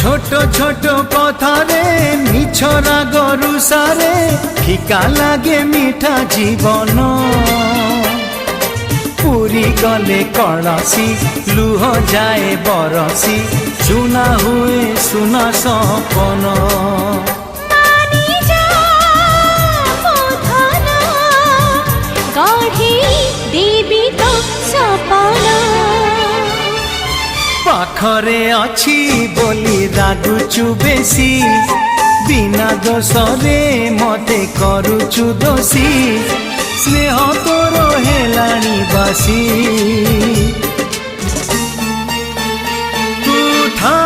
ছোট ছোট কথারে মিছ রাগ রুষারে ফিকা লাগে মিঠা জীবন পুরি গলে কলসি লুহ যায় বরসি সুনা হুয়ে সুনা সপন পাখরে অছি বলি রাগুচু বেশি বিনা দোষরে মতে করুচু দোষী স্নেহ তোর হেলানি বাসি তু থা